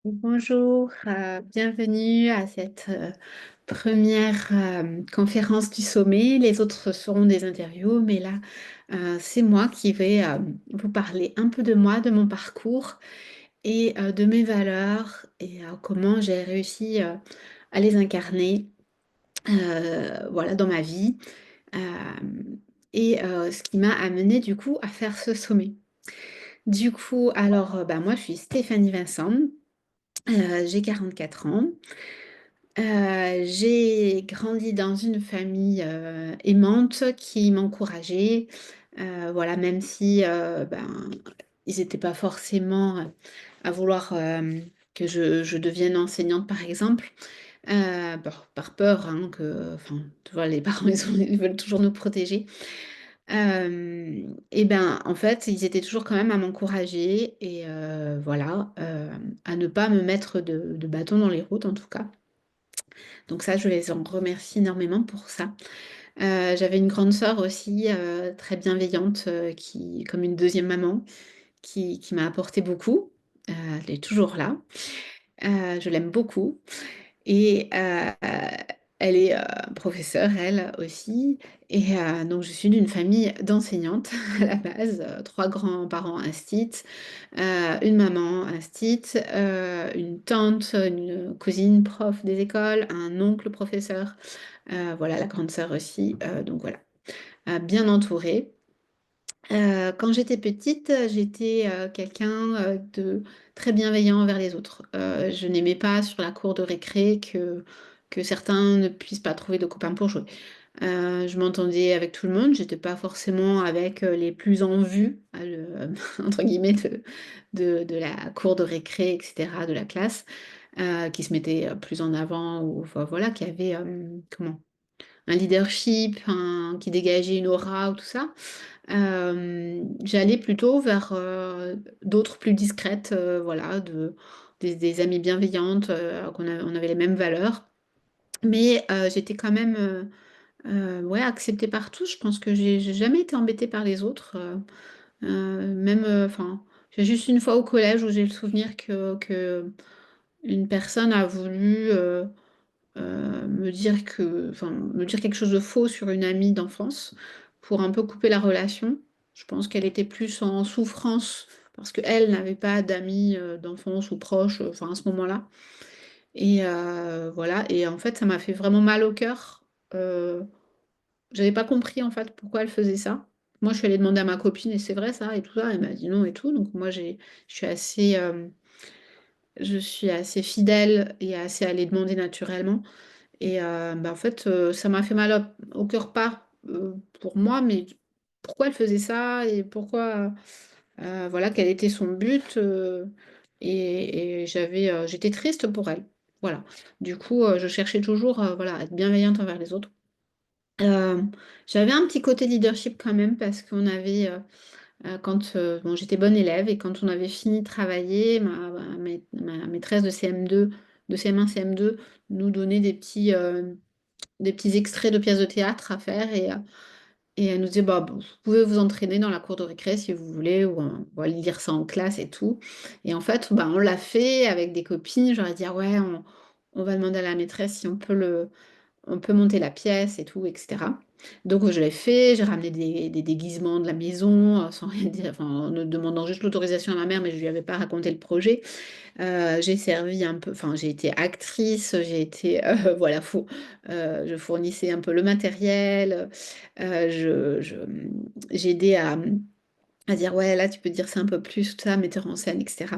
Bonjour, bienvenue à cette première conférence du sommet. Les autres seront des interviews, mais là, c'est moi qui vais vous parler un peu de moi, de mon parcours et de mes valeurs et comment j'ai réussi à les incarner voilà, dans ma vie euh, et ce qui m'a amené du coup à faire ce sommet. Du coup, alors, bah, moi, je suis Stéphanie Vincent. J'ai 44 ans. J'ai grandi dans une famille aimante qui m'encourageait. Voilà, même si ils n'étaient pas forcément à vouloir que je devienne enseignante, par exemple. Par peur hein, enfin, tu vois, les parents, ils veulent toujours nous protéger. Et ben, en fait, ils étaient toujours quand même à m'encourager et voilà, à ne pas me mettre de bâton dans les roues, en tout cas. Donc ça, je les en remercie énormément pour ça. J'avais une grande sœur aussi, très bienveillante, comme une deuxième maman, qui m'a apporté beaucoup. Elle est toujours là. Je l'aime beaucoup. Et elle est professeure, elle aussi. Et donc, je suis d'une famille d'enseignantes à la base, trois grands-parents instits, une maman instite, une tante, une cousine prof des écoles, un oncle professeur, voilà, la grande sœur aussi. Donc voilà, bien entourée. Quand j'étais petite, j'étais quelqu'un de très bienveillant envers les autres. Je n'aimais pas sur la cour de récré que certains ne puissent pas trouver de copains pour jouer. Je m'entendais avec tout le monde, j'étais pas forcément avec les plus en vue, entre guillemets, de la cour de récré, etc., de la classe, qui se mettaient plus en avant, ou enfin, voilà, qui avaient comment, un leadership, qui dégageait une aura ou tout ça. J'allais plutôt vers d'autres plus discrètes, voilà, des amies bienveillantes, on avait les mêmes valeurs. Mais j'étais quand même ouais, acceptée par tous. Je pense que j'ai jamais été embêtée par les autres. Même, enfin, j'ai juste une fois au collège où j'ai le souvenir que une personne a voulu me dire quelque chose de faux sur une amie d'enfance pour un peu couper la relation. Je pense qu'elle était plus en souffrance parce qu'elle n'avait pas d'amis d'enfance ou proches, enfin à ce moment-là. Et voilà, et en fait, ça m'a fait vraiment mal au cœur. J'avais pas compris en fait pourquoi elle faisait ça. Moi, je suis allée demander à ma copine, et c'est vrai ça, et tout ça, elle m'a dit non et tout. Donc moi, je suis assez, je suis assez fidèle et assez allée demander naturellement. Et bah, en fait, ça m'a fait mal au cœur, pas pour moi, mais pourquoi elle faisait ça et pourquoi, voilà, quel était son but. Et j'étais triste pour elle. Voilà. Du coup, je cherchais toujours, voilà, à être bienveillante envers les autres. Euh, J'avais un petit côté leadership quand même parce qu'on avait, quand bon, j'étais bonne élève et quand on avait fini de travailler, ma maîtresse de CM2, de CM1, CM2, nous donnait des petits extraits de pièces de théâtre à faire et elle nous disait bah, vous pouvez vous entraîner dans la cour de récré si vous voulez ou on va lire ça en classe et tout. Et en fait, bah, on l'a fait avec des copines. J'aurais dit ah ouais, on va demander à la maîtresse si on peut monter la pièce et tout, etc. Donc je l'ai fait, j'ai ramené des déguisements de la maison sans rien dire, enfin, en ne demandant juste l'autorisation à ma mère, mais je lui avais pas raconté le projet. J'ai servi un peu, enfin j'ai été actrice, j'ai été, voilà, je fournissais un peu le matériel, j'ai aidé à dire ouais là tu peux dire ça un peu plus, tout ça, metteur en scène, etc.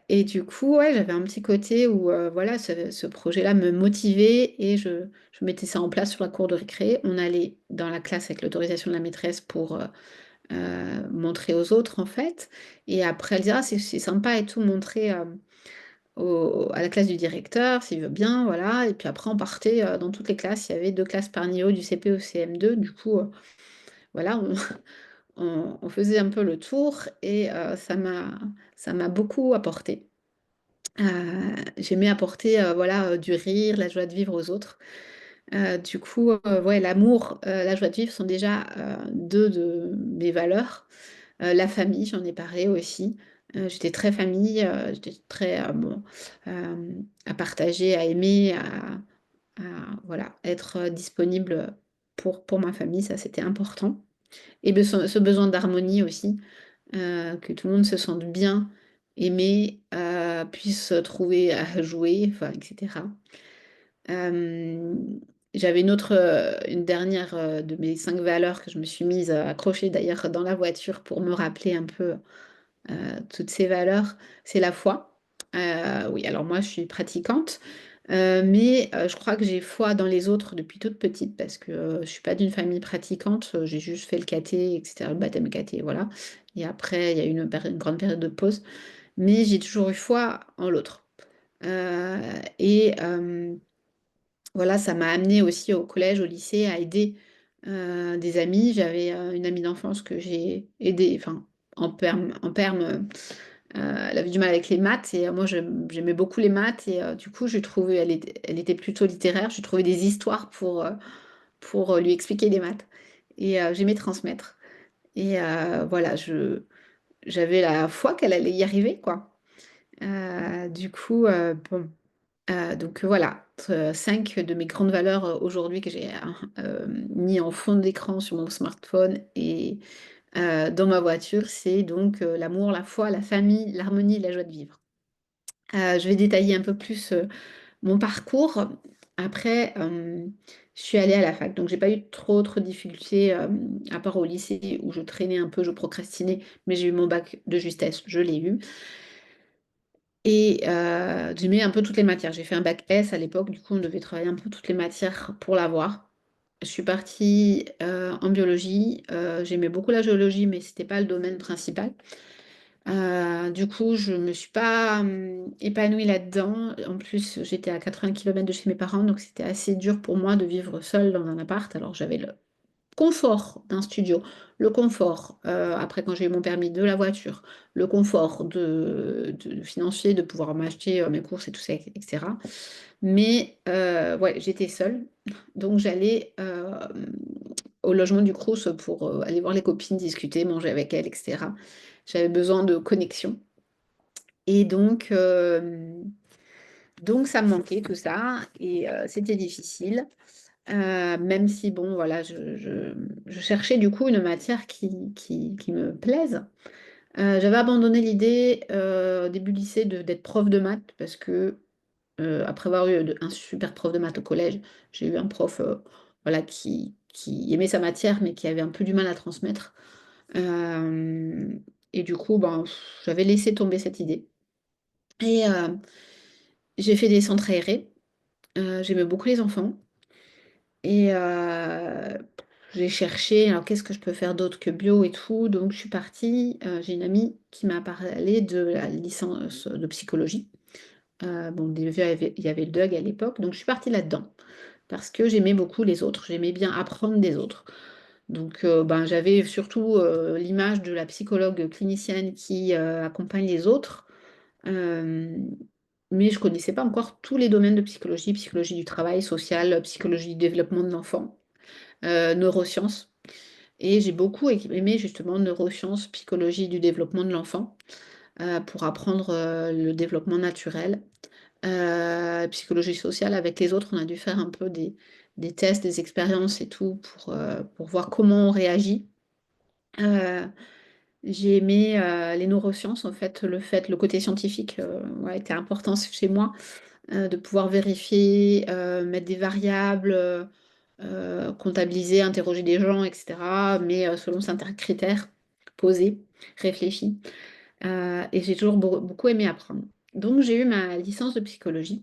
Et du coup, ouais, j'avais un petit côté où voilà, ce projet-là me motivait et je mettais ça en place sur la cour de récré. On allait dans la classe avec l'autorisation de la maîtresse pour montrer aux autres en fait. Et après, elle dira, ah, c'est sympa et tout, montrer à la classe du directeur s'il veut bien, voilà. Et puis après, on partait dans toutes les classes. Il y avait deux classes par niveau du CP au CM2. Du coup, voilà, on faisait un peu le tour et ça m'a beaucoup apporté. J'aimais apporter voilà, du rire, la joie de vivre aux autres. Du coup, ouais, l'amour, la joie de vivre sont déjà deux de mes valeurs. La famille, j'en ai parlé aussi. J'étais très famille, j'étais très, bon, à partager, à aimer, voilà, être, disponible, pour ma famille, ça c'était important et ce besoin d'harmonie aussi, que tout le monde se sente bien, aimé, puisse trouver à jouer, enfin et cetera. J'avais une dernière, de mes 5 valeurs que je me suis mise, accrocher d'ailleurs dans la voiture pour me rappeler un peu, toutes ces valeurs, c'est la foi. Oui, alors moi je suis pratiquante, mais je crois que j'ai foi dans les autres depuis toute petite parce que, je suis pas d'une famille pratiquante, j'ai juste fait le caté et cetera, le baptême caté, voilà et après il y a eu une grande période de pause, mais j'ai toujours eu foi en l'autre. Heu et voilà, ça m'a amenée aussi au collège, au lycée à aider, des amis. J'avais, une amie d'enfance que j'ai aidée, enfin en permes, elle avait du mal avec les maths et moi j'aimais beaucoup les maths et du coup j'ai trouvé elle était plutôt littéraire, j'ai trouvé des histoires pour lui expliquer les maths et j'aimais transmettre et voilà, j'avais la foi qu'elle allait y arriver, quoi. Du coup, bon, donc voilà, 5 de mes grandes valeurs, aujourd'hui que j'ai, mis en fond d'écran sur mon smartphone et dans ma voiture, c'est donc, l'amour, la foi, la famille, l'harmonie et la joie de vivre. Je vais détailler un peu plus, mon parcours. Après, je suis allée à la fac, donc j'ai pas eu trop de difficultés, à part au lycée où je traînais un peu, je procrastinais, mais j'ai eu mon bac de justesse, je l'ai eu et j'aimais un peu toutes les matières. J'ai fait un bac S à l'époque, du coup on devait travailler un peu toutes les matières pour l'avoir. Je suis partie, en biologie, j'aimais beaucoup la géologie, mais c'était pas le domaine principal. Du coup, je me suis pas, épanouie là-dedans. En plus, j'étais à 80 kilomètres de chez mes parents, donc c'était assez dur pour moi de vivre seule dans un appart. Alors j'avais le confort d'un studio, le confort, après quand j'ai eu mon permis, de la voiture, le confort de financier, de pouvoir m'acheter, mes courses et tout ça et cetera. Mais ouais, j'étais seule, donc j'allais, au logement du Crous pour, aller voir les copines, discuter, manger avec elles et cetera. J'avais besoin de connexion et donc ça me manquait tout ça et c'était difficile, même si bon voilà, je cherchais du coup une matière qui me plaise. J'avais abandonné l'idée, au début du lycée d'être prof de maths parce que, après avoir eu un super prof de maths au collège, j'ai eu un prof, voilà qui aimait sa matière mais qui avait un peu du mal à transmettre. Hem et du coup, ben, j'avais laissé tomber cette idée et j'ai fait des centres aérés, j'aimais beaucoup les enfants et j'ai cherché, alors qu'est-ce que je peux faire d'autre que bio et tout? Donc je suis partie, j'ai une amie qui m'a parlé de la licence de psychologie. Bon déjà il y avait le DUG à l'époque, donc je suis partie là-dedans parce que j'aimais beaucoup les autres, j'aimais bien apprendre des autres. Donc ben, j'avais surtout, l'image de la psychologue clinicienne qui, accompagne les autres, hem, mais je connaissais pas encore tous les domaines de psychologie, psychologie du travail, social, psychologie du développement de l'enfant, neurosciences et j'ai beaucoup aimé justement neurosciences, psychologie du développement de l'enfant, pour apprendre, le développement naturel. Psychologie sociale avec les autres, on a dû faire un peu des tests, des expériences et tout pour voir comment on réagit. Heu, j'ai aimé, les neurosciences en fait, le côté scientifique, ouais, était important chez moi, de pouvoir vérifier, mettre des variables, comptabiliser, interroger des gens et cetera, mais selon certains critères posés, réfléchis, et j'ai toujours beaucoup aimé apprendre. Donc j'ai eu ma licence de psychologie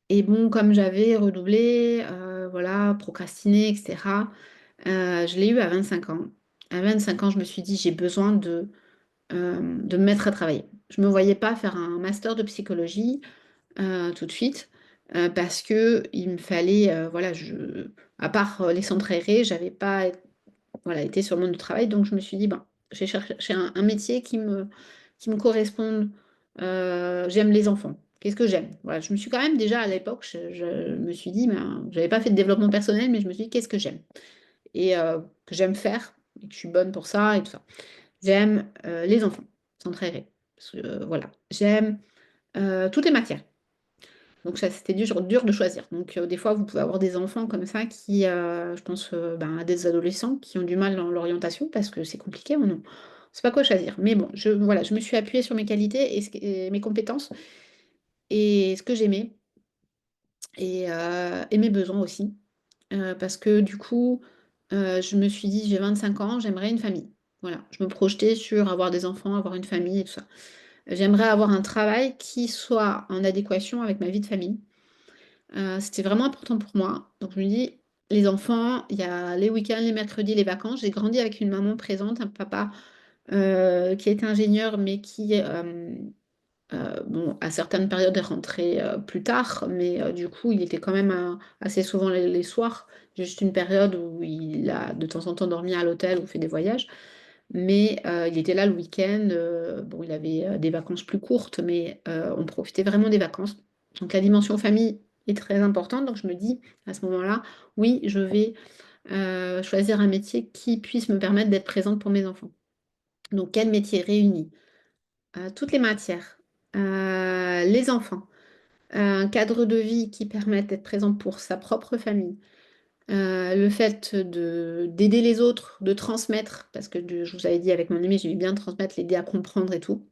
et bon, comme j'avais redoublé, voilà, procrastiné et cetera, je l'ai eu à 25 ans. À 25 ans, je me suis dit: «J'ai besoin de me mettre à travailler». Je ne me voyais pas faire un master de psychologie, tout de suite, parce qu'il me fallait, voilà, à part, les centres aérés, j'avais pas voilà, été sur le monde du travail, donc je me suis dit: «Ben, je vais chercher un métier qui me corresponde». J'aime les enfants. Qu'est-ce que j'aime? Voilà, je me suis quand même déjà à l'époque, je me suis dit, ben, j'avais pas fait de développement personnel, mais je me suis dit: «Qu'est-ce que j'aime?» et que j'aime faire et que je suis bonne pour ça et tout ça. J'aime, les enfants, centre aéré. Voilà, j'aime toutes les matières. Donc ça, c'était dur de choisir. Donc des fois, vous pouvez avoir des enfants comme ça qui, je pense ben, à des adolescents qui ont du mal dans l'orientation parce que c'est compliqué, on ne sait pas quoi choisir. Mais bon, voilà, je me suis appuyée sur mes qualités et mes compétences et ce que j'aimais et mes besoins aussi. Parce que du coup, je me suis dit, j'ai 25 ans, j'aimerais une famille. Voilà, je me projetais sur avoir des enfants, avoir une famille et tout ça. J'aimerais avoir un travail qui soit en adéquation avec ma vie de famille. C'était vraiment important pour moi. Donc je me dis, les enfants, il y a les week-ends, les mercredis, les vacances. J'ai grandi avec une maman présente, un papa qui est ingénieur, mais qui, bon, à certaines périodes est rentré plus tard, mais du coup, il était quand même assez souvent les soirs. Juste une période où il a de temps en temps dormi à l'hôtel ou fait des voyages. Mais il était là le week-end. Bon, il avait des vacances plus courtes, mais on profitait vraiment des vacances. Donc la dimension famille est très importante. Donc je me dis à ce moment-là, oui, je vais choisir un métier qui puisse me permettre d'être présente pour mes enfants. Donc quel métier réunit toutes les matières, les enfants, un cadre de vie qui permette d'être présent pour sa propre famille, le fait d'aider les autres, de transmettre, parce que je vous avais dit avec mon ami, j'aimais bien transmettre, l'aider à comprendre et tout.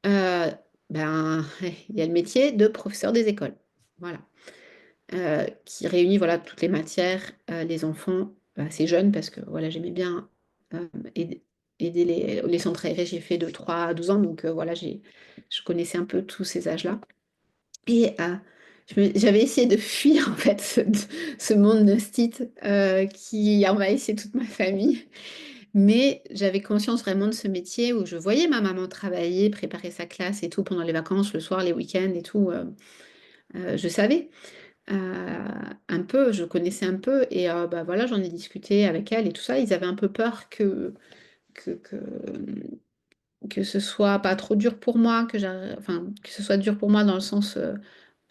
Euh, ben, il y a le métier de professeur des écoles, voilà, qui réunit voilà toutes les matières, les enfants, assez jeunes, parce que voilà, j'aimais bien aider, aider les centres aérés. J'ai fait de 3 à 12 ans, donc voilà, je connaissais un peu tous ces âges-là. Et j'avais essayé de fuir en fait ce monde gnostite qui envahissait toute ma famille. Mais j'avais conscience vraiment de ce métier où je voyais ma maman travailler, préparer sa classe et tout pendant les vacances, le soir, les week-ends et tout. Je savais un peu, je connaissais un peu et bah, voilà, j'en ai discuté avec elle et tout ça. Ils avaient un peu peur que, que, que ce soit pas trop dur pour moi, enfin, que ce soit dur pour moi dans le sens,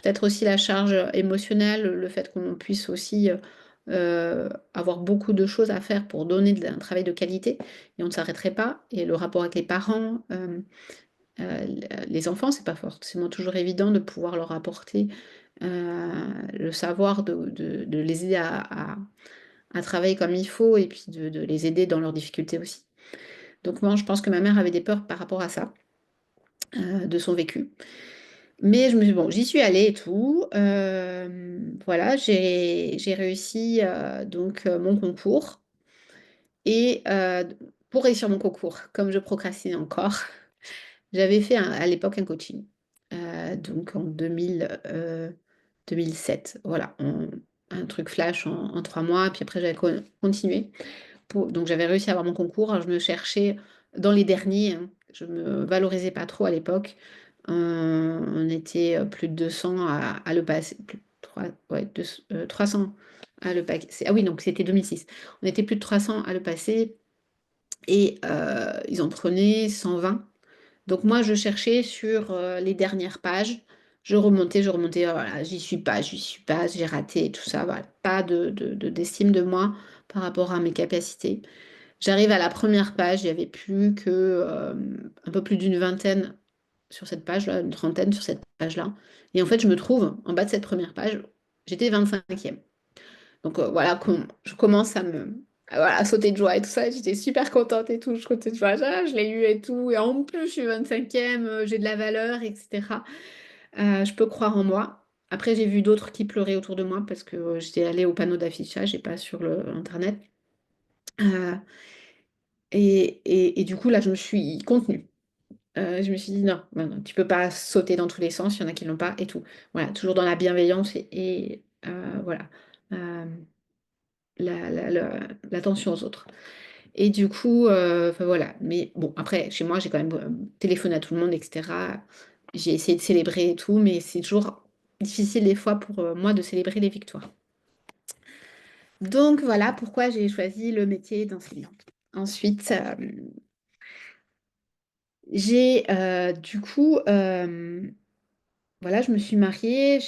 peut-être aussi la charge émotionnelle, le fait qu'on puisse aussi avoir beaucoup de choses à faire pour donner un travail de qualité et on ne s'arrêterait pas. Et le rapport avec les parents, les enfants, c'est pas forcément toujours évident de pouvoir leur apporter le savoir, de les aider à travailler comme il faut et puis de les aider dans leurs difficultés aussi. Donc moi, je pense que ma mère avait des peurs par rapport à ça, de son vécu. Mais bon, j'y suis allée et tout. Voilà, j'ai réussi donc mon concours. Et pour réussir mon concours, comme je procrastinais encore, j'avais fait à l'époque un coaching. Donc en 2007, voilà, un truc flash en 3 mois. Puis après, j'avais continué. Donc j'avais réussi à avoir mon concours. Alors, je me cherchais dans les derniers, hein. Je me valorisais pas trop à l'époque. On était plus de 200 à le passer. Plus de 300 à le passer. Ah oui, donc c'était 2006. On était plus de 300 à le passer et ils en prenaient 120. Donc moi, je cherchais sur les dernières pages. Je remontais, voilà, j'y suis pas, j'ai raté, tout ça. Voilà. Pas d'estime de moi par rapport à mes capacités. J'arrive à la première page, il n'y avait plus que un peu plus d'une vingtaine sur cette page-là, une trentaine sur cette page-là. Et en fait, je me trouve en bas de cette première page, j'étais 25e. Donc voilà, je commence à sauter de joie et tout ça. J'étais super contente et tout. Je comptais de joie, je l'ai eu et tout. Et en plus, je suis 25e, j'ai de la valeur, etc. Je peux croire en moi. Après, j'ai vu d'autres qui pleuraient autour de moi parce que j'étais allée au panneau d'affichage et pas sur Internet. Euh, et du coup, là, je me suis contenue. Je me suis dit non, non, non, tu peux pas sauter dans tous les sens, il y en a qui l'ont pas et tout. Voilà, toujours dans la bienveillance et voilà, euh, l'attention aux autres. Et du coup, enfin, voilà. Mais bon, après, chez moi, j'ai quand même téléphoné à tout le monde, etc. J'ai essayé de célébrer et tout, mais c'est toujours difficile des fois pour moi de célébrer les victoires. Donc voilà pourquoi j'ai choisi le métier d'enseignante. Ensuite, j'ai du coup, voilà, je me suis mariée,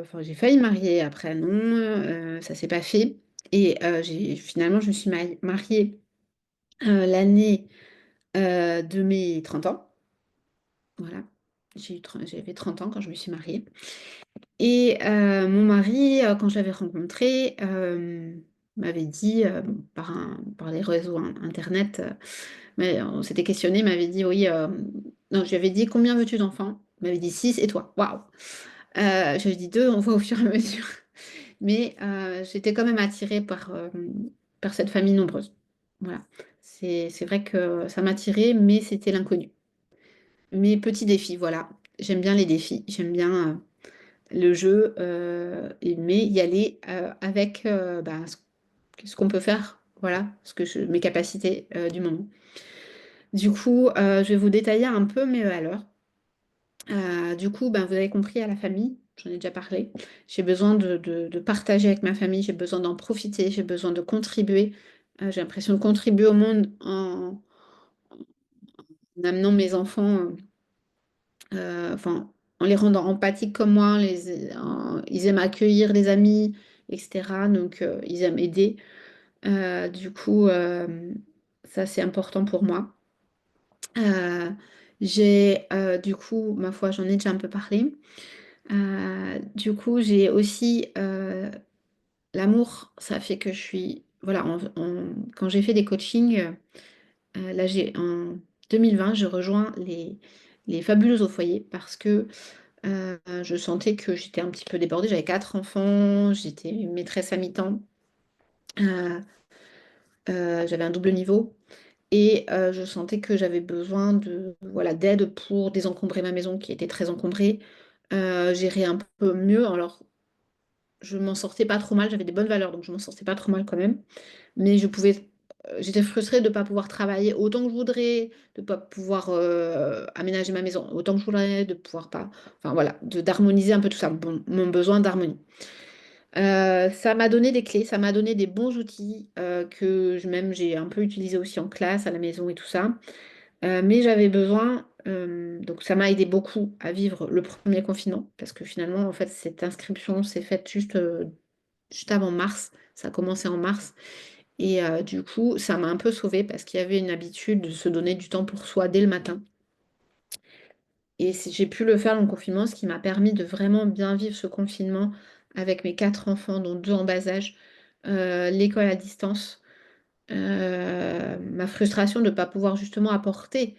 enfin, j'ai failli me marier après, non, ça s'est pas fait. Et finalement, je me suis mariée l'année de mes 30 ans. Voilà. J'avais 30 ans quand je me suis mariée. Et mon mari, quand je l'avais rencontré, m'avait dit, bon, par les réseaux internet, mais on s'était questionné, il m'avait dit, oui, non, je lui avais dit, combien veux-tu d'enfants? Il m'avait dit 6 et toi? Waouh! Je lui ai dit 2, on voit au fur et à mesure. Mais j'étais quand même attirée par cette famille nombreuse. Voilà. C'est vrai que ça m'attirait, mais c'était l'inconnu. Mes petits défis, voilà. J'aime bien les défis, j'aime bien le jeu, mais y aller avec bah, ce qu'on peut faire, voilà, mes capacités du moment. Du coup, je vais vous détailler un peu mes valeurs. Du coup, ben, vous avez compris, à la famille, j'en ai déjà parlé. J'ai besoin de partager avec ma famille, j'ai besoin d'en profiter, j'ai besoin de contribuer. J'ai l'impression de contribuer au monde en amenant mes enfants, enfin, en les rendant empathiques comme moi. Ils aiment accueillir les amis, etc. Donc, ils aiment aider. Du coup, ça, c'est important pour moi. Euh, du coup, ma foi, j'en ai déjà un peu parlé. Du coup, j'ai aussi l'amour, ça fait que je suis. Voilà, quand j'ai fait des coachings, là, en 2020, je rejoins les Fabuleuses au foyer parce que je sentais que j'étais un petit peu débordée. J'avais 4 enfants, j'étais maîtresse à mi-temps, euh, j'avais un double niveau. Et je sentais que j'avais besoin voilà, d'aide pour désencombrer ma maison qui était très encombrée, gérer un peu mieux. Alors, je m'en sortais pas trop mal, j'avais des bonnes valeurs, donc je m'en sortais pas trop mal quand même. Mais j'étais frustrée de ne pas pouvoir travailler autant que je voudrais, de ne pas pouvoir aménager ma maison autant que je voudrais, de pouvoir pas, enfin voilà, d'harmoniser un peu tout ça, mon besoin d'harmonie. Ça m'a donné des clés, ça m'a donné des bons outils même j'ai un peu utilisé aussi en classe, à la maison et tout ça. Mais j'avais besoin, donc ça m'a aidé beaucoup à vivre le premier confinement, parce que finalement, en fait, cette inscription s'est faite juste avant mars, ça a commencé en mars, et du coup, ça m'a un peu sauvée, parce qu'il y avait une habitude de se donner du temps pour soi dès le matin. Et j'ai pu le faire dans le confinement, ce qui m'a permis de vraiment bien vivre ce confinement avec mes 4 enfants, dont 2 en bas âge, l'école à distance, ma frustration de ne pas pouvoir justement apporter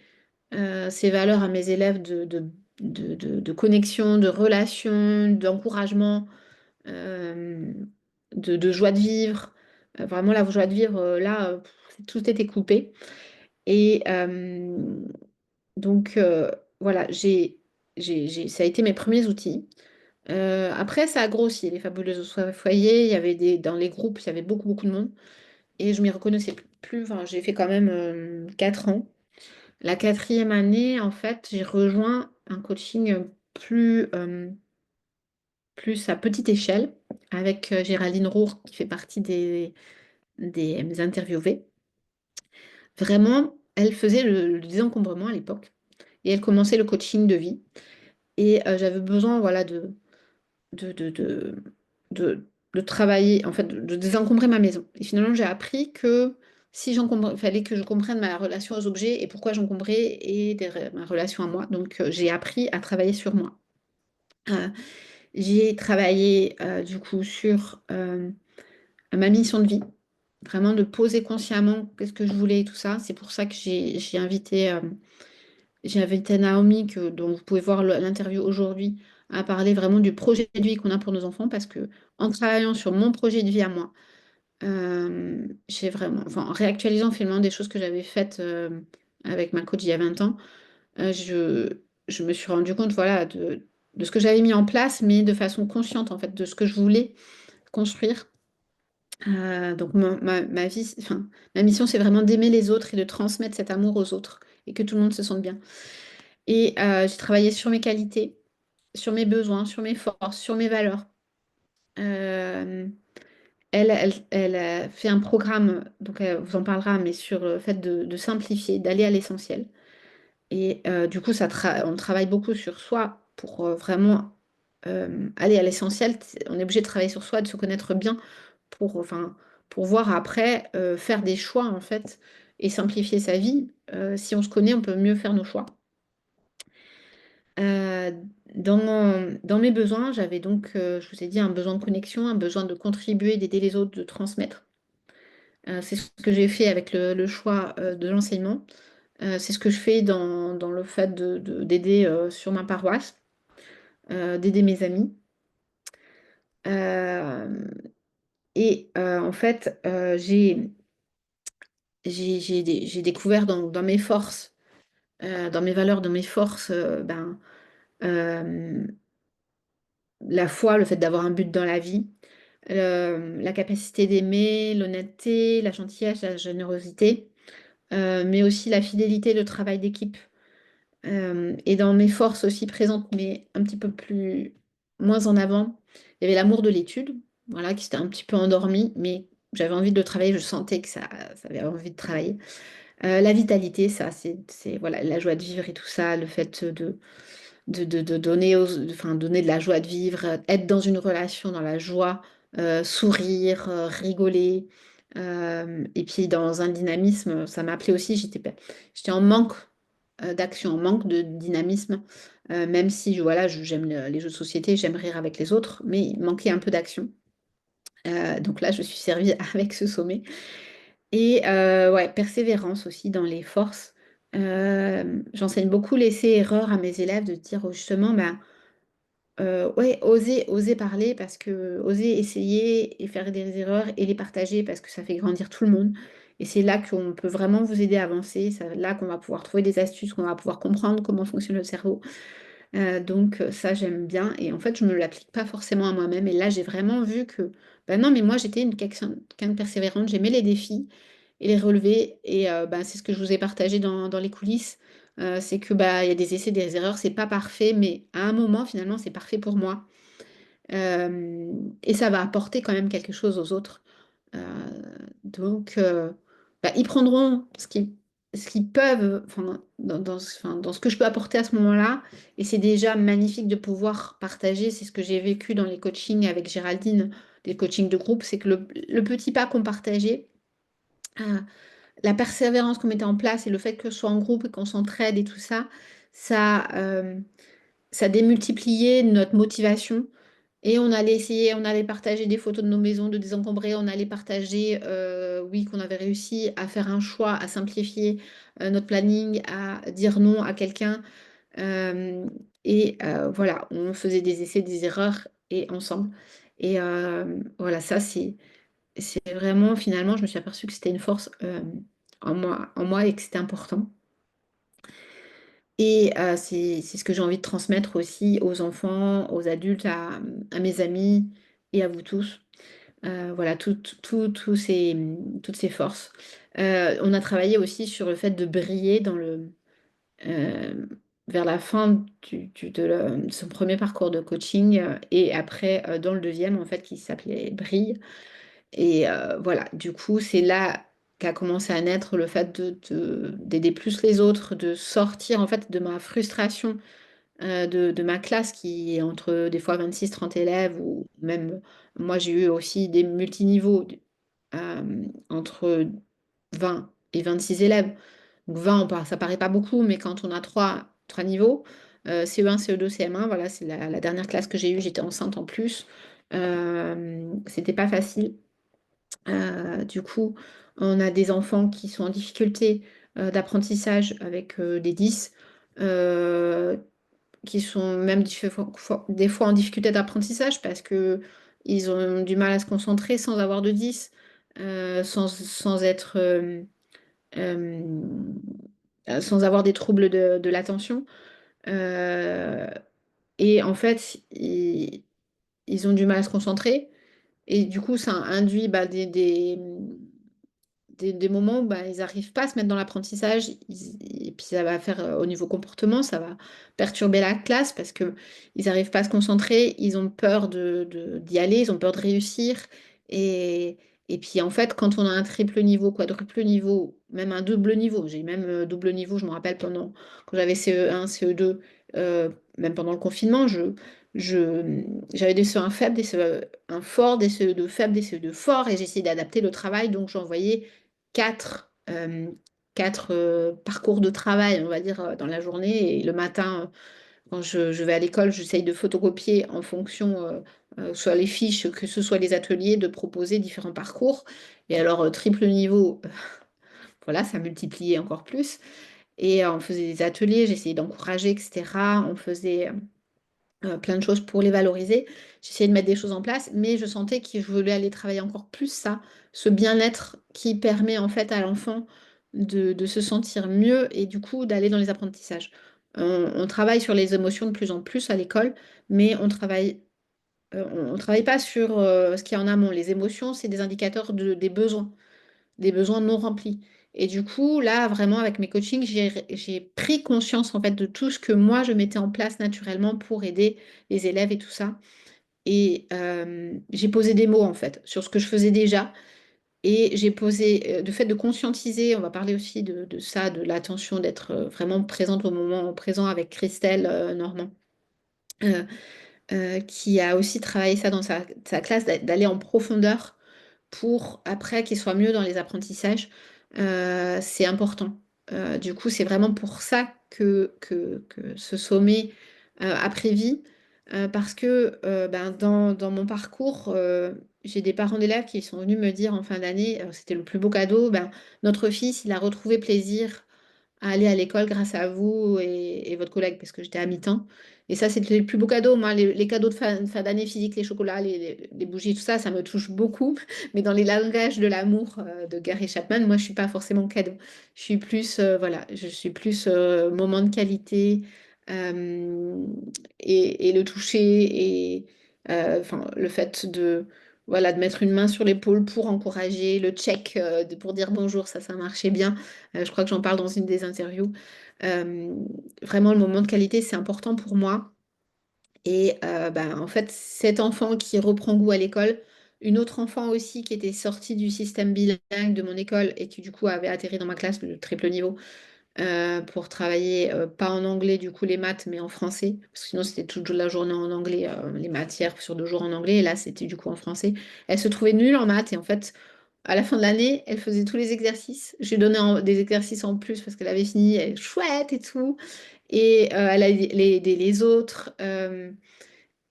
ces valeurs à mes élèves de connexion, de relation, d'encouragement, euh, de joie de vivre. Vraiment, la joie de vivre, là, tout était coupé. Et donc, voilà, ça a été mes premiers outils. Après, ça a grossi, les fabuleuses au foyer. Il y avait dans les groupes, il y avait beaucoup, beaucoup de monde. Et je m'y reconnaissais plus. Enfin, j'ai fait quand même 4 ans. La quatrième année, en fait, j'ai rejoint un coaching plus à petite échelle avec Géraldine Roure, qui fait partie des interviewées. Vraiment, elle faisait le désencombrement à l'époque et elle commençait le coaching de vie. Et j'avais besoin, voilà, de, de, de, de, de travailler, en fait, de désencombrer ma maison. Et finalement, j'ai appris que si il fallait que je comprenne ma relation aux objets et pourquoi j'encombrais et ma relation à moi. Donc, j'ai appris à travailler sur moi. Euh, j'ai travaillé du coup sur ma mission de vie, vraiment de poser consciemment qu'est-ce que je voulais et tout ça. C'est pour ça que j'ai invité Naomi, dont vous pouvez voir l'interview aujourd'hui, à parler vraiment du projet de vie qu'on a pour nos enfants, parce que en travaillant sur mon projet de vie à moi, j'ai vraiment, enfin, en réactualisant finalement des choses que j'avais faites avec ma coach il y a 20 ans, je me suis rendu compte, voilà, de ce que j'avais mis en place, mais de façon consciente, en fait, de ce que je voulais construire. Donc ma vie, enfin, ma mission, c'est vraiment d'aimer les autres et de transmettre cet amour aux autres et que tout le monde se sente bien. Et j'ai travaillé sur mes qualités, sur mes besoins, sur mes forces, sur mes valeurs. Euh, elle a fait un programme, donc elle vous en parlera, mais sur le fait de simplifier, d'aller à l'essentiel. Et du coup, on travaille beaucoup sur soi pour vraiment aller à l'essentiel. On est obligé de travailler sur soi, de se connaître bien enfin, pour voir après faire des choix en fait et simplifier sa vie. Si on se connaît, on peut mieux faire nos choix. Euh, dans mes besoins, j'avais donc, je vous ai dit, un besoin de connexion, un besoin de contribuer, d'aider les autres, de transmettre. C'est ce que j'ai fait avec le choix de l'enseignement. C'est ce que je fais dans le fait d'aider sur ma paroisse, d'aider mes amis. Euh, en fait, j'ai découvert dans mes forces, dans mes valeurs, dans mes forces, euh, la foi, le fait d'avoir un but dans la vie, la capacité d'aimer, l'honnêteté, la gentillesse, la générosité, mais aussi la fidélité, le travail d'équipe. Et dans mes forces aussi présentes, mais un petit peu plus moins en avant, il y avait l'amour de l'étude, voilà, qui s'était un petit peu endormi, mais j'avais envie de travailler, je sentais que ça avait envie de travailler. La vitalité, ça, voilà, la joie de vivre et tout ça, le fait de donner, enfin, donner de la joie de vivre, être dans une relation, dans la joie, sourire, rigoler. Et puis dans un dynamisme, ça m'appelait aussi, j'étais en manque d'action, en manque de dynamisme, même si voilà, j'aime les jeux de société, j'aime rire avec les autres, mais il manquait un peu d'action. Donc là, je suis servie avec ce sommet. Et ouais, persévérance aussi dans les forces. J'enseigne beaucoup l'essai-erreur à mes élèves de dire justement, bah, ouais, oser parler parce que oser essayer et faire des erreurs et les partager parce que ça fait grandir tout le monde. Et c'est là qu'on peut vraiment vous aider à avancer. C'est là qu'on va pouvoir trouver des astuces, qu'on va pouvoir comprendre comment fonctionne le cerveau. Donc ça, j'aime bien. Et en fait, je ne me l'applique pas forcément à moi-même. Et là, j'ai vraiment vu que, ben non, mais moi, j'étais quelqu'un de persévérante. J'aimais les défis et les relever. Et ben, c'est ce que je vous ai partagé dans les coulisses. C'est que bah, il y a des essais, des erreurs, c'est pas parfait, mais à un moment, finalement, c'est parfait pour moi. Et ça va apporter quand même quelque chose aux autres. Euh, donc, bah, ils prendront ce qu'ils peuvent, enfin, dans ce que je peux apporter à ce moment-là. Et c'est déjà magnifique de pouvoir partager. C'est ce que j'ai vécu dans les coachings avec Géraldine, des coachings de groupe. C'est que le petit pas qu'on partageait, euh, la persévérance qu'on mettait en place et le fait que ce soit en groupe et qu'on s'entraide et tout ça, ça, ça démultipliait notre motivation. Et on allait partager des photos de nos maisons de désencombrées, on allait partager, oui, qu'on avait réussi à faire un choix, à simplifier notre planning, à dire non à quelqu'un. Euh, voilà, on faisait des essais, des erreurs et ensemble. Et voilà, ça, c'est vraiment, finalement, je me suis aperçue que c'était une force en moi et que c'était important. Et c'est ce que j'ai envie de transmettre aussi aux enfants, aux adultes, à mes amis et à vous tous. Voilà, toutes ces forces. On a travaillé aussi sur le fait de briller euh, vers la fin de son premier parcours de coaching et après dans le deuxième, en fait, qui s'appelait Brille. Et voilà, du coup, c'est là qu'a commencé à naître le fait d'aider plus les autres, de sortir en fait de ma frustration de ma classe qui est entre des fois 26 30 élèves ou même moi j'ai eu aussi des multiniveaux entre 20 et 26 élèves. Donc 20, ça paraît pas beaucoup, mais quand on a trois niveaux, CE1, CE2, CM1, voilà, c'est la dernière classe que j'ai eue, j'étais enceinte en plus. C'était pas facile. Du coup, on a des enfants qui sont en difficulté d'apprentissage avec des 10. Euh, qui sont même des fois en difficulté d'apprentissage parce que ils ont du mal à se concentrer sans avoir de 10 sans être, euh, sans avoir des troubles de l'attention. Euh, et en fait, ils ont du mal à se concentrer. Et du coup, ça induit bah, des moments où bah, ils n'arrivent pas à se mettre dans l'apprentissage, et puis ça va faire au niveau comportement, ça va perturber la classe parce que ils n'arrivent pas à se concentrer, ils ont peur d'y aller, ils ont peur de réussir. Et, et puis en fait, quand on a un triple niveau, quadruple niveau, même un double niveau, j'ai même double niveau, je me rappelle quand j'avais CE1, CE2, même pendant le confinement, j'avais des CE1 faibles, des CE1 forts, des CE2 faibles, des CE2 forts, et j'essayais d'adapter le travail, donc j'envoyais 4 euh, 4 parcours de travail, on va dire, dans la journée. Et le matin, quand je vais à l'école, j'essaye de photocopier en fonction, soit les fiches, que ce soit les ateliers, de proposer différents parcours. Et alors, triple niveau, voilà, ça multipliait encore plus. Et on faisait des ateliers, j'essayais d'encourager, etc. On faisait plein de choses pour les valoriser. J'essayais de mettre des choses en place, mais je sentais que je voulais aller travailler encore plus ça, ce bien-être qui permet en fait à l'enfant de se sentir mieux et du coup d'aller dans les apprentissages. On travaille sur les émotions de plus en plus à l'école, mais on travaille pas sur ce qui est en amont. Les émotions, c'est des indicateurs des besoins non remplis. Et du coup, là, vraiment, avec mes coachings, j'ai pris conscience en fait de tout ce que moi, je mettais en place naturellement pour aider les élèves et tout ça. Et j'ai posé des mots en fait sur ce que je faisais déjà. Et j'ai posé le fait de conscientiser, on va parler aussi de ça, de l'attention, d'être vraiment présente au moment présent avec Christelle Normand, euh, qui a aussi travaillé ça dans sa classe, d'aller en profondeur pour après qu'il soit mieux dans les apprentissages. C'est important. Du coup, c'est vraiment pour ça que ce sommet a pris vie, parce que ben, dans mon parcours, j'ai des parents d'élèves qui sont venus me dire en fin d'année, c'était le plus beau cadeau, ben, notre fils, il a retrouvé plaisir à aller à l'école grâce à vous et votre collègue, parce que j'étais à mi-temps. Et ça, c'était le plus beau cadeau. Moi, les cadeaux de fin d'année physique, les chocolats, les bougies, tout ça, ça me touche beaucoup. Mais dans les langages de l'amour de Gary Chapman, moi, je suis pas forcément cadeau. Je suis plus, voilà, je suis plus moment de qualité euh, et le toucher et enfin, le fait de, voilà, de mettre une main sur l'épaule pour encourager, le check pour dire bonjour, ça marchait bien. Je crois que j'en parle dans une des interviews. Euh, Vraiment, le moment de qualité, c'est important pour moi. Et ben, en fait, cet enfant qui reprend goût à l'école, une autre enfant aussi qui était sortie du système bilingue de mon école et qui du coup avait atterri dans ma classe de triple niveau pour travailler, pas en anglais du coup les maths, mais en français, parce que sinon c'était toute la journée en anglais, les matières sur 2 jours en anglais, et là c'était du coup en français. Elle se trouvait nulle en maths et en fait, à la fin de l'année, elle faisait tous les exercices. Je lui donnais des exercices en plus parce qu'elle avait fini, elle, chouette et tout. Et elle a aidé les autres.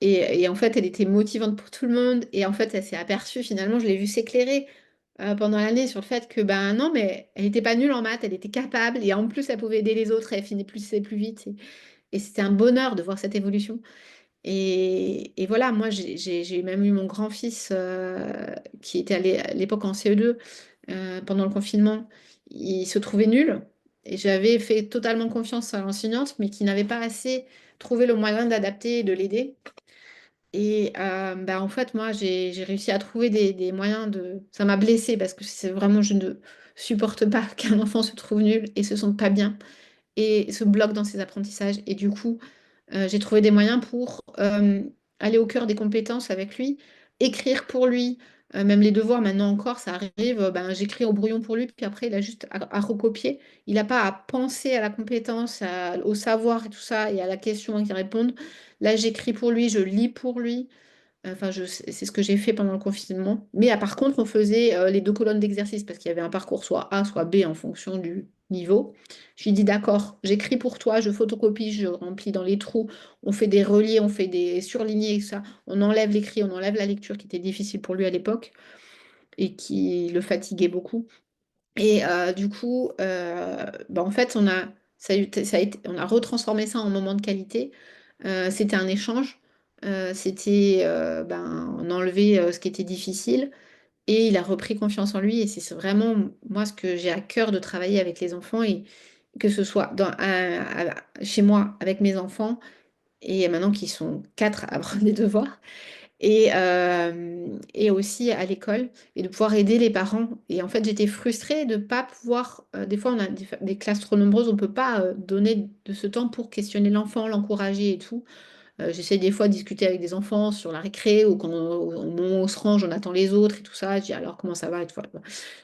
Et en fait, elle était motivante pour tout le monde. Et en fait, elle s'est aperçue, finalement, je l'ai vue s'éclairer pendant l'année sur le fait que, ben non, mais elle n'était pas nulle en maths, elle était capable. Et en plus, elle pouvait aider les autres, elle finit plus vite. Et c'était un bonheur de voir cette évolution. Et voilà, moi, j'ai même eu mon grand-fils qui était à l'époque en CE2 pendant le confinement. Il se trouvait nul. Et j'avais fait totalement confiance à l'enseignante, mais qui n'avait pas assez trouvé le moyen d'adapter et de l'aider. Et bah, en fait, moi, j'ai réussi à trouver des moyens de... Ça m'a blessée parce que c'est vraiment, je ne supporte pas qu'un enfant se trouve nul et se sente pas bien et se bloque dans ses apprentissages. Et du coup, j'ai trouvé des moyens pour aller au cœur des compétences avec lui, écrire pour lui, même les devoirs, maintenant encore, ça arrive, ben, j'écris au brouillon pour lui, puis après, il a juste à recopier. Il n'a pas à penser à la compétence, au savoir et tout ça, et à la question à y répondre. Là, j'écris pour lui, je lis pour lui. Enfin, c'est ce que j'ai fait pendant le confinement. Mais par contre, on faisait les 2 colonnes d'exercice parce qu'il y avait un parcours soit A, soit B en fonction du niveau. Je lui ai dit, d'accord, j'écris pour toi, je photocopie, je remplis dans les trous, on fait des reliés, on fait des surlignés, et ça. On enlève l'écrit, on enlève la lecture qui était difficile pour lui à l'époque et qui le fatiguait beaucoup. Et du coup, bah, en fait, on a retransformé ça en moment de qualité. C'était un échange. C'était ben, on enlevait ce qui était difficile et il a repris confiance en lui. Et c'est vraiment moi ce que j'ai à cœur de travailler avec les enfants et que ce soit chez moi avec mes enfants et maintenant qu'ils sont 4 à apprendre des devoirs et aussi à l'école et de pouvoir aider les parents. Et en fait, j'étais frustrée de ne pas pouvoir, des fois on a des classes trop nombreuses, on ne peut pas donner de ce temps pour questionner l'enfant, l'encourager et tout. J'essaie des fois de discuter avec des enfants sur la récré ou quand au moment où on se range, on attend les autres et tout ça. Je dis alors comment ça va et tout. Voilà.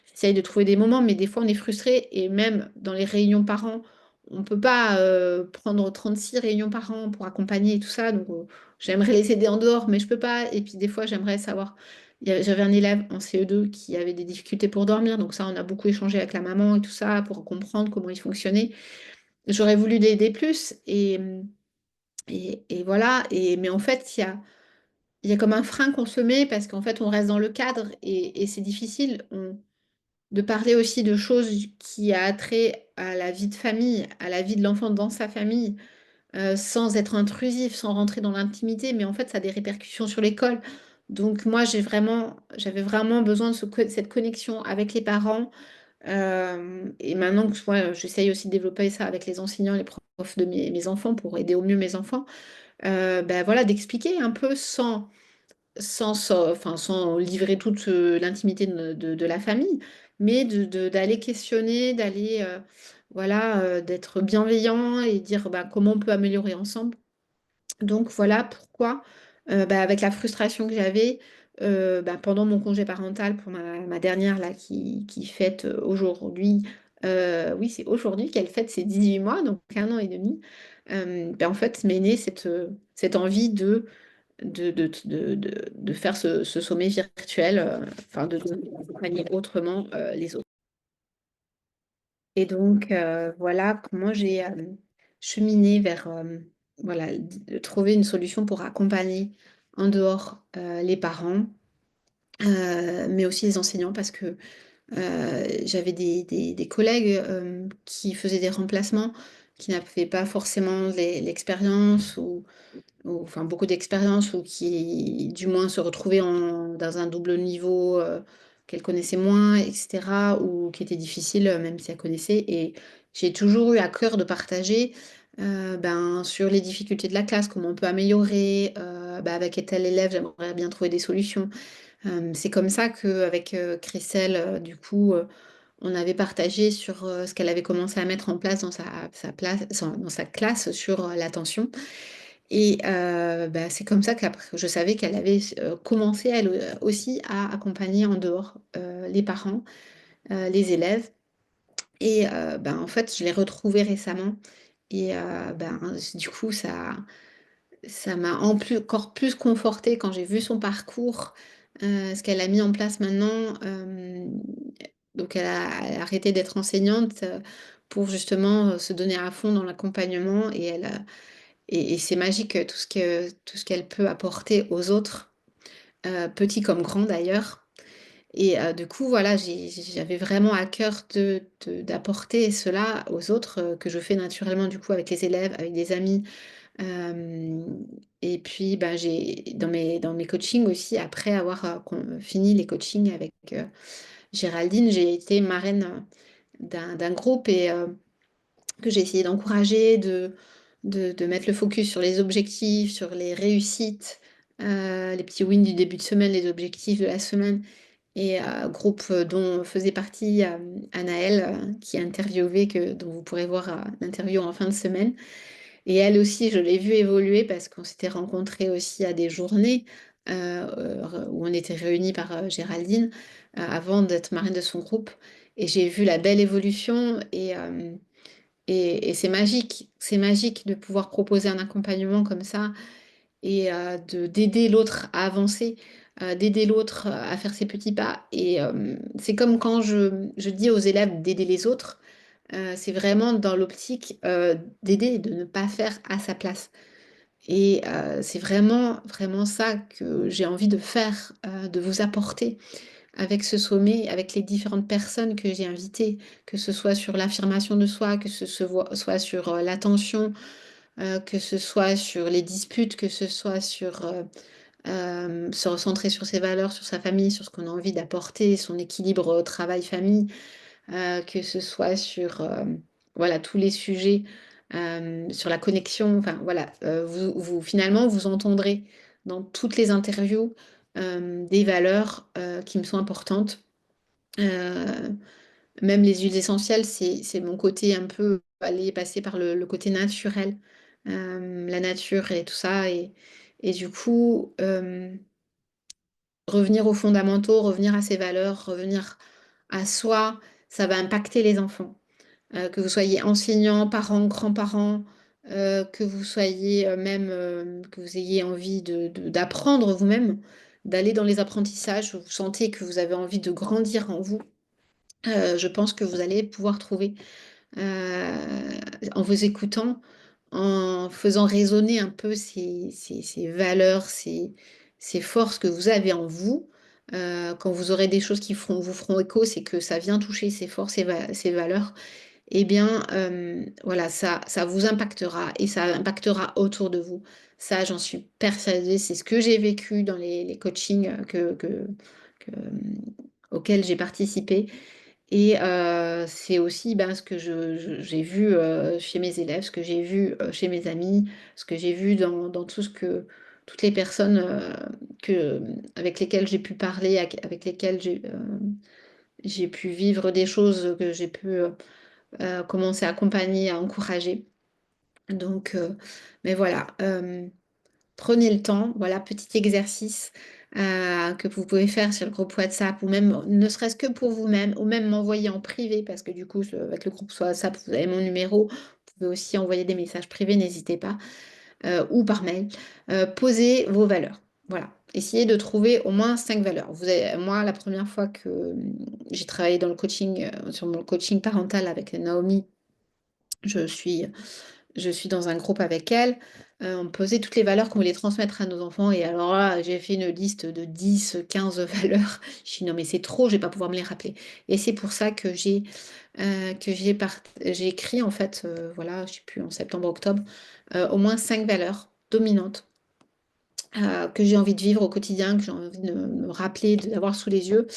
J'essaye de trouver des moments, mais des fois on est frustré et même dans les réunions parents, on ne peut pas prendre 36 réunions par an pour accompagner et tout ça. Donc j'aimerais les aider en dehors, mais je peux pas. Et puis des fois j'aimerais savoir. J'avais un élève en CE2 qui avait des difficultés pour dormir, donc ça, on a beaucoup échangé avec la maman et tout ça pour comprendre comment il fonctionnait. J'aurais voulu l'aider plus et voilà. Mais en fait, il y a comme un frein qu'on se met parce qu'en fait, on reste dans le cadre et c'est difficile de parler aussi de choses qui a trait à la vie de famille, à la vie de l'enfant dans sa famille, sans être intrusif, sans rentrer dans l'intimité, mais en fait, ça a des répercussions sur l'école. Donc moi, j'avais vraiment besoin de cette connexion avec les parents. Et maintenant que moi, j'essaye aussi de développer ça avec les enseignants, les profs de mes enfants pour aider au mieux mes enfants. Ben voilà, d'expliquer un peu enfin, sans livrer toute l'intimité de la famille, mais d'aller questionner, voilà, d'être bienveillant et dire bah, comment on peut améliorer ensemble. Donc voilà pourquoi, bah, avec la frustration que j'avais bah, pendant mon congé parental pour ma dernière là, qui fête aujourd'hui, oui c'est aujourd'hui qu'elle fête ses 18 mois, donc 1 an et demi, bah, en fait m'est née cette envie de faire ce sommet virtuel, enfin d'accompagner autrement les autres. Et donc voilà comment j'ai cheminé vers voilà, de trouver une solution pour accompagner en dehors les parents, mais aussi les enseignants parce que j'avais des collègues qui faisaient des remplacements, qui n'avaient pas forcément l'expérience ou, enfin beaucoup d'expérience ou qui du moins se retrouvaient dans un double niveau qu'elle connaissait moins, etc. ou qui était difficile même si elle connaissait. Et j'ai toujours eu à cœur de partager ben, sur les difficultés de la classe, comment on peut améliorer, ben, avec tel élève, j'aimerais bien trouver des solutions. C'est comme ça qu'avec Christelle, du coup, on avait partagé sur ce qu'elle avait commencé à mettre en place dans dans sa classe sur l'attention. Et bah, c'est comme ça qu'après, je savais qu'elle avait commencé elle aussi à accompagner en dehors les parents, les élèves. Et ben, en fait, je l'ai retrouvée récemment. Et ben, du coup, ça m'a encore plus confortée quand j'ai vu son parcours, ce qu'elle a mis en place maintenant. Donc, elle a arrêté d'être enseignante pour justement se donner à fond dans l'accompagnement. Et c'est magique tout ce qu'elle peut apporter aux autres, petits comme grands d'ailleurs. Et du coup, voilà, j'avais vraiment à cœur d'apporter cela aux autres, que je fais naturellement du coup avec les élèves, avec des amis. Euh, et puis, ben, dans mes coachings aussi, après avoir fini les coachings avec Géraldine, j'ai été marraine d'un groupe et que j'ai essayé d'encourager, de mettre le focus sur les objectifs, sur les réussites, les petits wins du début de semaine, les objectifs de la semaine. Et groupe dont faisait partie Anaëlle, qui a interviewé, dont vous pourrez voir l'interview en fin de semaine. Et elle aussi, je l'ai vue évoluer parce qu'on s'était rencontrés aussi à des journées où on était réunis par Géraldine avant d'être marraine de son groupe. Et j'ai vu la belle évolution et c'est magique de pouvoir proposer un accompagnement comme ça et d'aider l'autre à avancer, d'aider l'autre à faire ses petits pas. Et c'est comme quand je dis aux élèves d'aider les autres, c'est vraiment dans l'optique d'aider, de ne pas faire à sa place. Et c'est vraiment ça que j'ai envie de faire, de vous apporter avec ce sommet, avec les différentes personnes que j'ai invitées, que ce soit sur l'affirmation de soi, que soit sur l'attention, que ce soit sur les disputes, que ce soit sur se recentrer sur ses valeurs, sur sa famille, sur ce qu'on a envie d'apporter, son équilibre travail-famille, que ce soit sur voilà, tous les sujets, sur la connexion. Enfin, voilà, finalement, vous entendrez dans toutes les interviews des valeurs qui me sont importantes. Euh, Même les huiles essentielles, c'est mon côté un peu aller passer par le côté naturel, la nature et tout ça. Et du coup, revenir aux fondamentaux, revenir à ses valeurs, revenir à soi, ça va impacter les enfants. Que vous soyez enseignant, parents, grands-parents, que vous soyez même, que vous ayez envie d'apprendre vous-même, d'aller dans les apprentissages, où vous sentez que vous avez envie de grandir en vous, je pense que vous allez pouvoir trouver, en vous écoutant, en faisant résonner un peu ces valeurs, ces forces que vous avez en vous. Quand vous aurez des choses qui vous feront écho, c'est que ça vient toucher ces forces, ces valeurs. Eh bien, voilà, ça vous impactera et ça impactera autour de vous. Ça, j'en suis persuadée. C'est ce que j'ai vécu dans les coachings, auxquels j'ai participé. Et c'est aussi, ben, ce que j'ai vu, chez mes élèves, ce que j'ai vu, chez mes amis, ce que j'ai vu dans tout ce que toutes les personnes, avec lesquelles j'ai pu parler, avec lesquelles j'ai pu vivre des choses, que j'ai pu, commencer à accompagner, à encourager. Donc mais voilà, prenez le temps, voilà, petit exercice, que vous pouvez faire sur le groupe WhatsApp, ou même ne serait-ce que pour vous-même, ou même m'envoyer en privé, parce que du coup, avec le groupe WhatsApp, vous avez mon numéro. Vous pouvez aussi envoyer des messages privés, n'hésitez pas, ou par mail. Posez vos valeurs. Voilà. Essayez de trouver au moins 5 valeurs. Moi, la première fois que j'ai travaillé dans le coaching, sur mon coaching parental avec Naomi, je suis je suis dans un groupe avec elle, on me posait toutes les valeurs qu'on voulait transmettre à nos enfants, et alors là, j'ai fait une liste de 10, 15 valeurs. Je dis: «Non mais c'est trop, je vais pas pouvoir me les rappeler», et c'est pour ça j'ai écrit en fait, voilà, je sais plus, en septembre-octobre, au moins 5 valeurs dominantes, que j'ai envie de vivre au quotidien, que j'ai envie de me rappeler, d'avoir sous les yeux.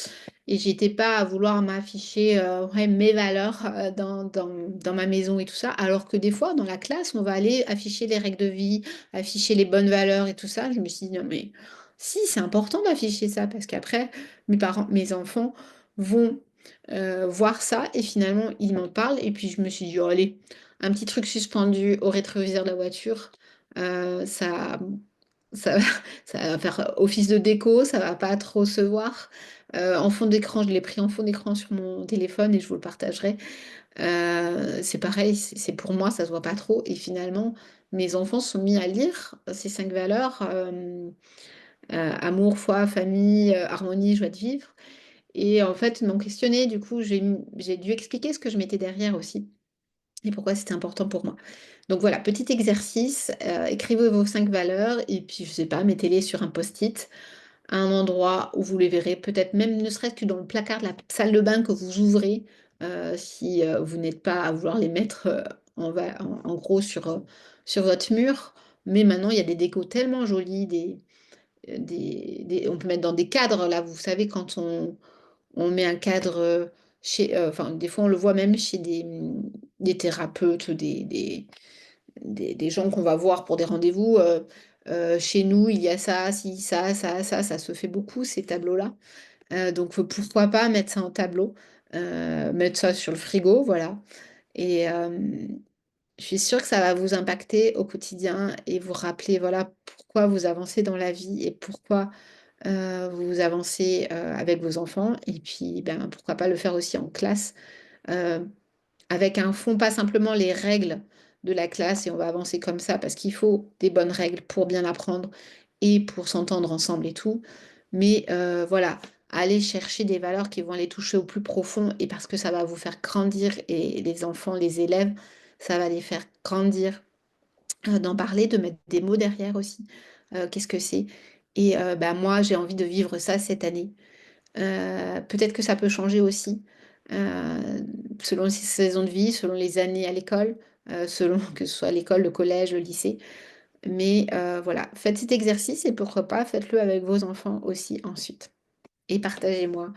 Et j'étais pas à vouloir m'afficher, ouais, mes valeurs, dans ma maison et tout ça, alors que des fois, dans la classe, on va aller afficher les règles de vie, afficher les bonnes valeurs et tout ça. Je me suis dit: «Non mais si, c'est important d'afficher ça», parce qu'après mes enfants vont, voir ça, et finalement ils m'en parlent, et puis je me suis dit: «Oh allez, un petit truc suspendu au rétroviseur de la voiture, ça ça va ça va faire office de déco, ça va pas trop se voir». En fond d'écran, je l'ai pris en fond d'écran sur mon téléphone, et je vous le partagerai. C'est pareil, c'est pour moi, ça se voit pas trop, et finalement, mes enfants se sont mis à lire ces 5 valeurs, amour, foi, famille, harmonie, joie de vivre, et en fait, ils m'ont questionnée. Du coup, j'ai dû expliquer ce que je mettais derrière aussi, et pourquoi c'était important pour moi. Donc voilà, petit exercice, écrivez vos 5 valeurs, et puis je sais pas, mettez-les sur un post-it à un endroit où vous les verrez, peut-être même ne serait-ce que dans le placard de la salle de bain que vous ouvrez, si, vous n'êtes pas à vouloir les mettre, en gros sur votre mur. Mais maintenant, il y a des décos tellement jolies, on peut mettre dans des cadres là, vous savez, quand on met un cadre, enfin des fois on le voit même chez des thérapeutes, des gens qu'on va voir pour des rendez-vous, chez nous, il y a ça, ci, ça se fait beaucoup ces tableaux-là. Donc pourquoi pas mettre ça en tableau, mettre ça sur le frigo, voilà, et je suis sûre que ça va vous impacter au quotidien, et vous rappeler, voilà, pourquoi vous avancez dans la vie, et pourquoi, vous avancez, avec vos enfants, et puis, ben, pourquoi pas le faire aussi en classe, heu avec un fond, pas simplement les règles de la classe, et on va avancer comme ça parce qu'il faut des bonnes règles pour bien apprendre et pour s'entendre ensemble et tout. Mais voilà, aller chercher des valeurs qui vont aller toucher au plus profond, et parce que ça va vous faire grandir, et les enfants, les élèves, ça va les faire grandir, d'en parler, de mettre des mots derrière aussi. Qu'est-ce que c'est? Et bah, moi, j'ai envie de vivre ça cette année. Peut-être que ça peut changer aussi, selon les saisons de vie, selon les années à l'école, selon que ce soit l'école, le collège, le lycée. Mais voilà, faites cet exercice, et pourquoi pas, faites-le avec vos enfants aussi ensuite. Et partagez-moi,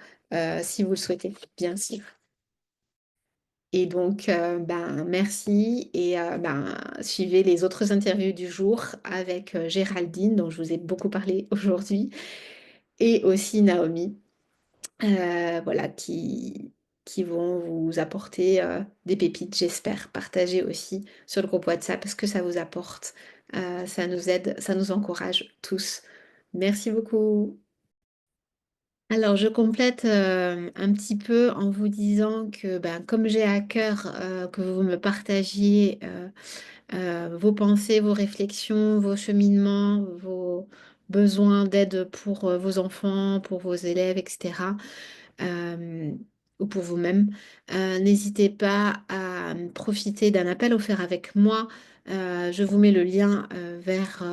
si vous le souhaitez, bien sûr. Et donc, ben, merci, et ben, suivez les autres interviews du jour avec, Géraldine, dont je vous ai beaucoup parlé aujourd'hui, et aussi Naomi. Voilà, qui vont vous apporter, des pépites, j'espère. Partagez aussi sur le groupe WhatsApp ce que ça vous apporte. Ça nous aide, ça nous encourage tous. Merci beaucoup. Alors je complète, un petit peu en vous disant que, ben, comme j'ai à cœur, que vous me partagiez, vos pensées, vos réflexions, vos cheminements, besoin d'aide pour, vos enfants, pour vos élèves et cetera, hem, ou pour vous-même, n'hésitez pas à, profiter d'un appel offert avec moi. Je vous mets le lien, vers,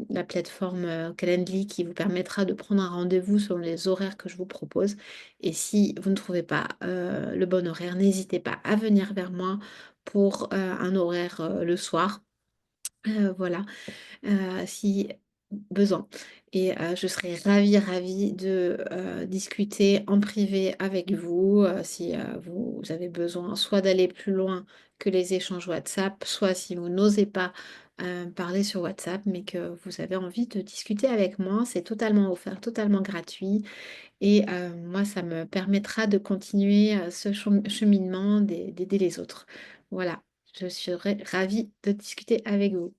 la plateforme, Calendly qui vous permettra de prendre un rendez-vous selon les horaires que je vous propose et si vous ne trouvez pas, le bon horaire, n'hésitez pas à venir vers moi pour, un horaire, le soir. Voilà, si besoin et je serais ravie de, discuter en privé avec vous, si, vous avez besoin soit d'aller plus loin que les échanges WhatsApp, soit si vous n'osez pas, parler sur WhatsApp, mais que vous avez envie de discuter avec moi. C'est totalement offert, totalement gratuit et moi ça me permettra de continuer, ce cheminement d'aider les autres. Voilà, je serais ravie de discuter avec vous.